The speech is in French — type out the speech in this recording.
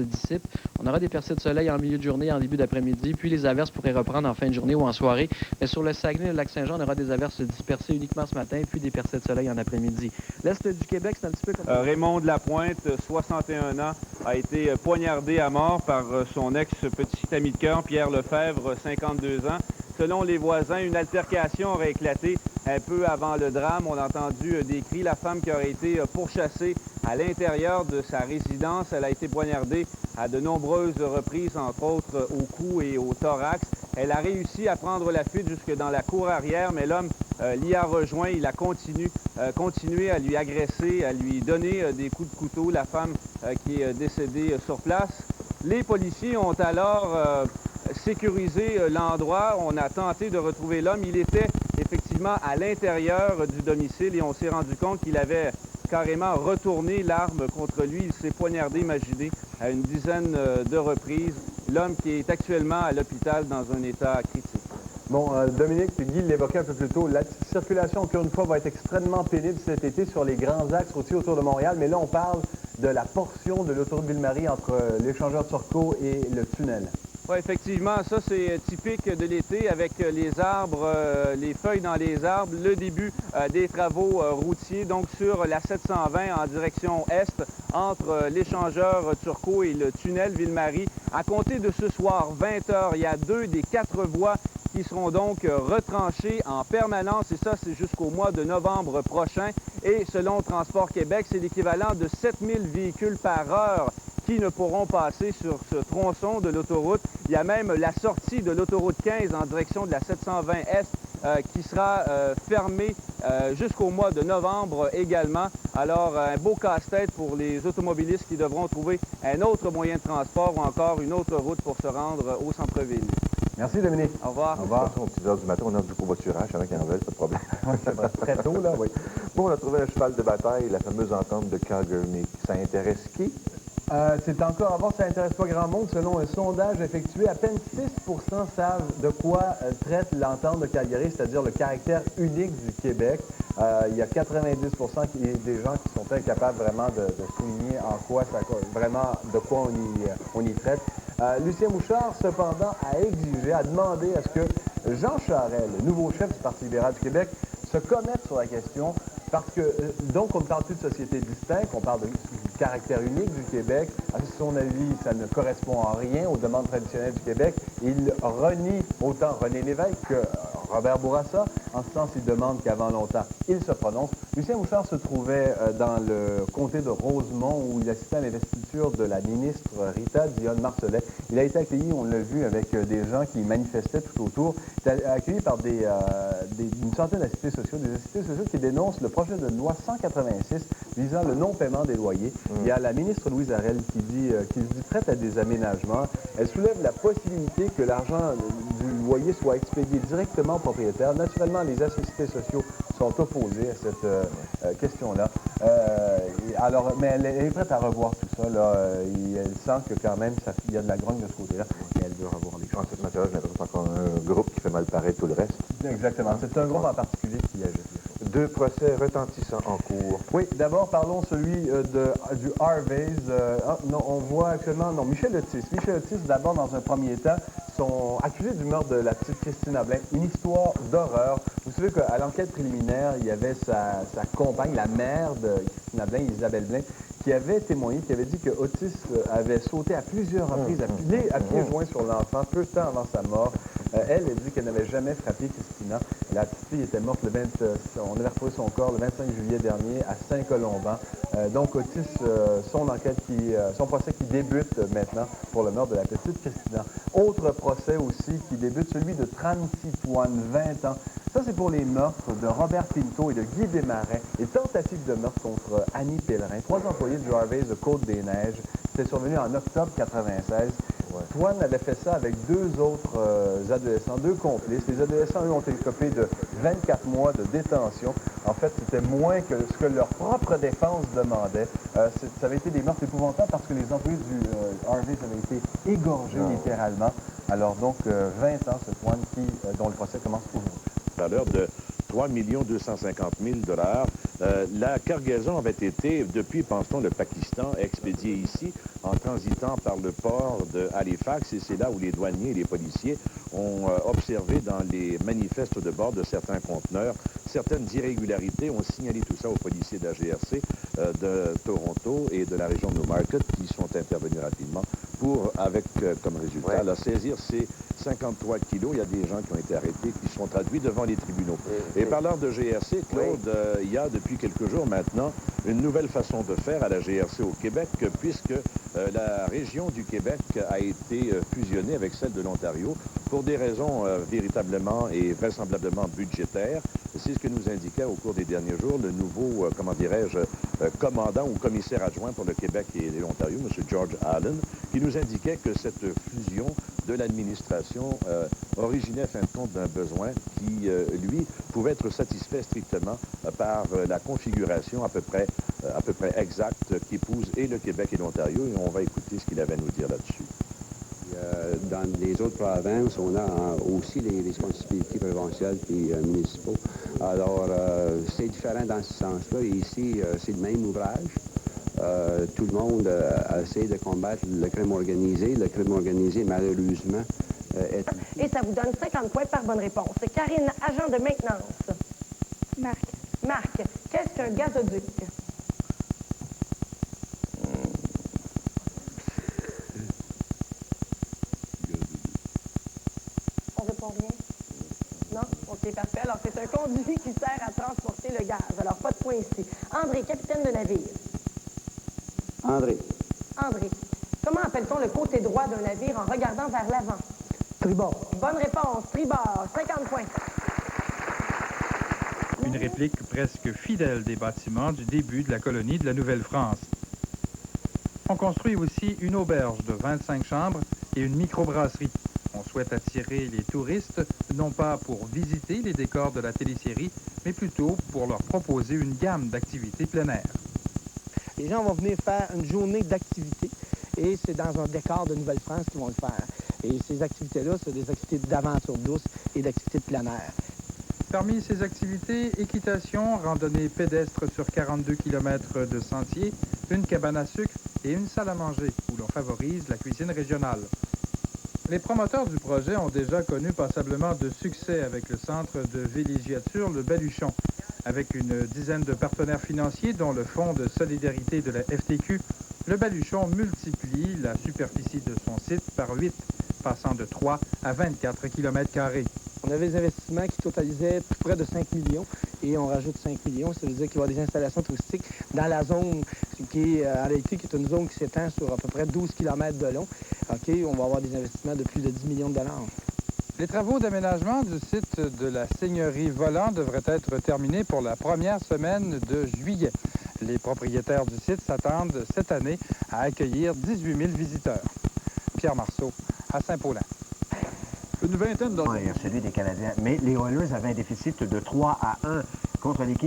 se dissipent. On aura des percées de soleil en milieu de journée, en début d'après-midi, puis les averses pourraient reprendre en fin de journée ou en soirée. Mais sur le Saguenay et le Lac-Saint-Jean, on aura des averses dispersées uniquement ce matin, puis des percées de soleil en après-midi. L'Est du Québec, c'est un petit peu comme... Raymond de Lapointe, 61 ans, a été poignardé à mort par son ex-petit ami de cœur, Pierre Lefebvre, 52 ans. Selon les voisins, une altercation aurait éclaté un peu avant le drame. On a entendu des cris. La femme qui aurait été pourchassée à l'intérieur de sa résidence, elle a été poignardée à de nombreuses reprises, entre autres au cou et au thorax. Elle a réussi à prendre la fuite jusque dans la cour arrière, mais l'homme l'y a rejoint. Il a continué à lui agresser, à lui donner des coups de couteau. La femme qui est décédée sur place. Les policiers ont alors sécurisé l'endroit. On a tenté de retrouver l'homme. Il était effectivement à l'intérieur du domicile et on s'est rendu compte qu'il avait carrément retourné l'arme contre lui. Il s'est poignardé, imaginez, à une dizaine de reprises. L'homme qui est actuellement à l'hôpital dans un état critique. Bon, Dominique, Guy l'évoquait un peu plus tôt, la circulation, encore une fois, va être extrêmement pénible cet été sur les grands axes routiers autour de Montréal, mais là, on parle de la portion de l'autoroute Ville-Marie entre l'échangeur Turcot et le tunnel. Oui, effectivement, ça c'est typique de l'été avec les arbres, les feuilles dans les arbres, le début des travaux routiers, donc sur la 720 en direction est, entre l'échangeur Turcot et le tunnel Ville-Marie. À compter de ce soir, 20 h, il y a 2 des 4 voies qui seront donc retranchées en permanence, et ça c'est jusqu'au mois de novembre prochain. Et selon Transport Québec, c'est l'équivalent de 7000 véhicules par heure qui ne pourront passer sur ce tronçon de l'autoroute. Il y a même la sortie de l'autoroute 15 en direction de la 720 Est qui sera fermée jusqu'au mois de novembre également. Alors, un beau casse-tête pour les automobilistes qui devront trouver un autre moyen de transport ou encore une autre route pour se rendre au centre-ville. Merci, Dominique. Au revoir. Au revoir. Aux petites heures du matin, on a du covoiturage, avant qu'il y en veuille, pas de problème. C'est très tôt, là, oui. Bon, on a trouvé un cheval de bataille, la fameuse entente de Calgary. Ça intéresse qui? C'est encore à voir, ça n'intéresse pas grand monde. Selon un sondage effectué, à peine 6 savent de quoi traite l'entente de Calgary, c'est-à-dire le caractère unique du Québec. Il y a 90 des gens qui sont incapables vraiment de souligner en quoi ça, vraiment de quoi on y traite. Lucien Bouchard, cependant, a exigé, a demandé à ce que Jean Charest, le nouveau chef du Parti libéral du Québec, se commette sur la question. Parce que, donc, on ne parle plus de société distincte, on parle du caractère unique du Québec. À son avis, ça ne correspond en rien aux demandes traditionnelles du Québec. Il renie autant René Lévesque que Robert Bourassa. En ce sens, il demande qu'avant longtemps, il se prononce. Lucien Bouchard se trouvait dans le comté de Rosemont où il assistait à l'investiture de la ministre Rita Dionne-Marcelet. Il a été accueilli, on l'a vu, avec des gens qui manifestaient tout autour. Il a été accueilli par une centaine d'assistés sociaux, des assistés sociaux qui dénoncent le projet de loi 186 visant le non-paiement des loyers. Il y a la ministre Louise Arel qui dit prête à des aménagements. Elle soulève la possibilité que l'argent du loyer soit expédié directement au propriétaire. Naturellement, les assistés sociaux sont opposés à cette question-là. Mais elle est prête à revoir tout ça. Là. Elle sent que quand même, il y a de la grogne de ce côté-là. Et elle veut revoir les choses. En cette matière, j'ai l'impression que c'est encore un groupe qui fait mal paraître tout le reste. Exactement. C'est un groupe en particulier qui agite. 2 procès retentissants en cours. Oui, d'abord, parlons celui du Harvey's. Non, on voit actuellement... Non, Michel Otis. Michel Otis, d'abord, dans un premier temps, sont accusés du meurtre de la petite Christina Blain. Une histoire d'horreur. Vous savez qu'à l'enquête préliminaire, il y avait sa compagne, la mère de Christina Blain, Isabelle Blain, qui avait témoigné, qui avait dit que Otis avait sauté à plusieurs reprises, à pieds joints sur l'enfant, peu de temps avant sa mort. Elle dit qu'elle n'avait jamais frappé Christina. La petite fille était morte on avait retrouvé son corps le 25 juillet dernier à Saint-Colomban. Donc Otis, son procès qui débute maintenant pour le meurtre de la petite Christina. Autre procès aussi qui débute, celui de Tran Titoine, 20 ans. Ça, c'est pour les meurtres de Robert Pinto et de Guy Desmarais et tentatives de meurtre contre Annie Pellerin, 3 employés du Harvey's de Côte-des-Neiges. C'était survenu en octobre 1996. Toine avait fait ça avec 2 autres adolescents, 2 complices. Les adolescents, eux, ont été copés de 24 mois de détention. En fait, c'était moins que ce que leur propre défense demandait. Ça avait été des meurtres épouvantables parce que les employés du Harvey's avaient été égorgés littéralement. Alors donc, 20 ans, ce Toine dont le procès commence aujourd'hui. À l'heure de 3 250 000 $. La cargaison avait été, depuis, pense-t-on, le Pakistan, expédiée ici en transitant par le port de Halifax. Et c'est là où les douaniers et les policiers ont observé dans les manifestes de bord de certains conteneurs certaines irrégularités. On signalé tout ça aux policiers de la GRC de Toronto et de la région de Newmarket qui sont intervenus rapidement pour, avec comme résultat, là, saisir ces 53 kilos. Il y a des gens qui ont été arrêtés, qui sont traduits devant les tribunaux. Et parlant de GRC, Claude, il y a depuis quelques jours maintenant une nouvelle façon de faire à la GRC au Québec, puisque la région du Québec a été fusionnée avec celle de l'Ontario pour des raisons véritablement et vraisemblablement budgétaires. C'est ce que nous indiquait au cours des derniers jours le nouveau, comment dirais-je, commandant ou commissaire adjoint pour le Québec et l'Ontario, M. George Allen, qui nous indiquait que cette fusion de l'administration originait, fin de compte, d'un besoin qui, lui, pouvait être satisfait strictement par la configuration à peu près exacte qui épouse et le Québec et l'Ontario. Et on va écouter ce qu'il avait à nous dire là-dessus. Dans les autres provinces, on a aussi les responsabilités provinciales et municipaux. Alors, c'est différent dans ce sens-là. Ici, c'est le même ouvrage. Tout le monde essaie de combattre le crime organisé. Le crime organisé, malheureusement, est... Et ça vous donne 50 points par bonne réponse. Karine, agent de maintenance. Marc. Marc, qu'est-ce qu'un gazoduc? On répond rien? Non? OK, parfait. Alors, c'est un conduit qui sert à transporter le gaz. Alors, pas de point ici. André, capitaine de navire. André. André, comment appelle-t-on le côté droit d'un navire en regardant vers l'avant? Tribord. Bonne réponse. Tribord, 50 points. Une réplique presque fidèle des bâtiments du début de la colonie de la Nouvelle-France. On construit aussi une auberge de 25 chambres et une microbrasserie. On souhaite attirer les touristes, non pas pour visiter les décors de la télésérie, mais plutôt pour leur proposer une gamme d'activités plein air. Les gens vont venir faire une journée d'activité et c'est dans un décor de Nouvelle-France qu'ils vont le faire. Et ces activités-là, c'est des activités d'aventure douce et d'activités de plein air. Parmi ces activités, équitation, randonnée pédestre sur 42 km de sentiers, une cabane à sucre et une salle à manger où l'on favorise la cuisine régionale. Les promoteurs du projet ont déjà connu passablement de succès avec le centre de villégiature Le Baluchon. Avec une dizaine de partenaires financiers, dont le Fonds de solidarité de la FTQ, Le Baluchon multiplie la superficie de son site par 8, passant de 3 à 24 km². On avait des investissements qui totalisaient plus près de 5 millions et on rajoute 5 millions. Ça veut dire qu'il va y avoir des installations touristiques dans la zone qui est en réalité qui est une zone qui s'étend sur à peu près 12 km de long. OK, on va avoir des investissements de plus de 10 millions de dollars. Les travaux d'aménagement du site de la Seigneurie Volant devraient être terminés pour la première semaine de juillet. Les propriétaires du site s'attendent cette année à accueillir 18 000 visiteurs. Pierre Marceau, à Saint-Paulin. Une vingtaine de... Oui, celui des Canadiens. Mais les Oilers avaient un déficit de 3-1 contre l'équipe